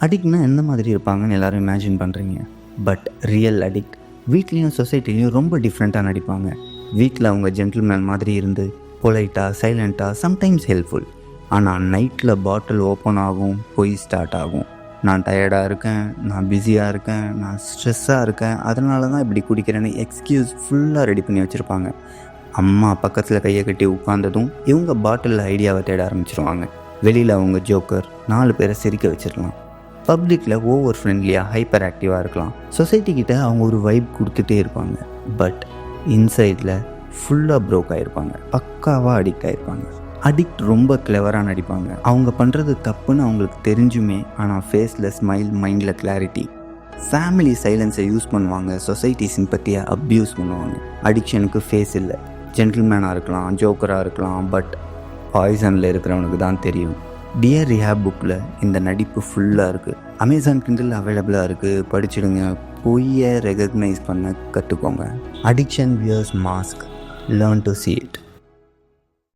அடிக்ட்னா எந்த மாதிரி இருப்பாங்கன்னு எல்லோரும் இமேஜின் பண்ணுறீங்க. பட் ரியல் அடிக்ட் வீட்லேயும் சொசைட்டிலையும் ரொம்ப டிஃப்ரெண்ட்டாக நடிப்பாங்க. வீட்டில் அவங்க ஜென்டில்மேன் மாதிரி இருந்து பொலைட்டாக சைலண்ட்டாக சம்டைம்ஸ் ஹெல்ப்ஃபுல். ஆனால் நைட்டில் பாட்டில் ஓப்பன் ஆகும், போய் ஸ்டார்ட் ஆகும். நான் டயர்டாக இருக்கேன், நான் பிஸியாக இருக்கேன், நான் ஸ்ட்ரெஸ்ஸாக இருக்கேன், அதனால தான் இப்படி குடிக்கிறேன்னு எக்ஸ்கியூஸ் ஃபுல்லாக ரெடி பண்ணி வச்சுருப்பாங்க. அம்மா பக்கத்தில் கையை கட்டி உட்காந்ததும் இவங்க பாட்டிலில் ஐடியாவை தேட ஆரம்பிச்சிருவாங்க. வெளியில் அவங்க ஜோக்கர் 4 பேரை சிரிக்க வச்சிடலாம். பப்ளிக்கில் ஓவர் ஃப்ரெண்ட்லியாக ஹைப்பர் ஆக்டிவாக இருக்கலாம். சொசைட்டிக்கிட்ட அவங்க ஒரு வைப் கொடுத்துட்டே இருப்பாங்க. பட் இன்சைடில் ஃபுல்லாக ப்ரோக் ஆகிருப்பாங்க, பக்காவாக அடிக்ட் ஆகிருப்பாங்க. அடிக்ட் ரொம்ப கிளவராக நடிப்பாங்க. அவங்க பண்ணுறது தப்புன்னு அவங்களுக்கு தெரிஞ்சுமே ஆனால் ஃபேஸில் ஸ்மைல், மைண்டில் கிளாரிட்டி. ஃபேமிலி சைலன்ஸை யூஸ் பண்ணுவாங்க, சொசைட்டி சிம்பத்தியை அப்யூஸ் பண்ணுவாங்க. அடிக்ஷனுக்கு ஃபேஸ் இல்லை. ஜென்டில்மேனாக இருக்கலாம், ஜோக்கராக இருக்கலாம், பட் பாய்சனில் இருக்கிறவனுக்கு தான் தெரியும். டியர் ரிஹாப் புக்கில் இந்த நடிப்பு ஃபுல்லாக இருக்குது. அமேசான் கிண்டில் அவைலபிளாக இருக்குது, படிச்சுடுங்க. பொய்யை ரெகக்னைஸ் பண்ண கற்றுக்கோங்க. Addiction wears mask, learn to see it.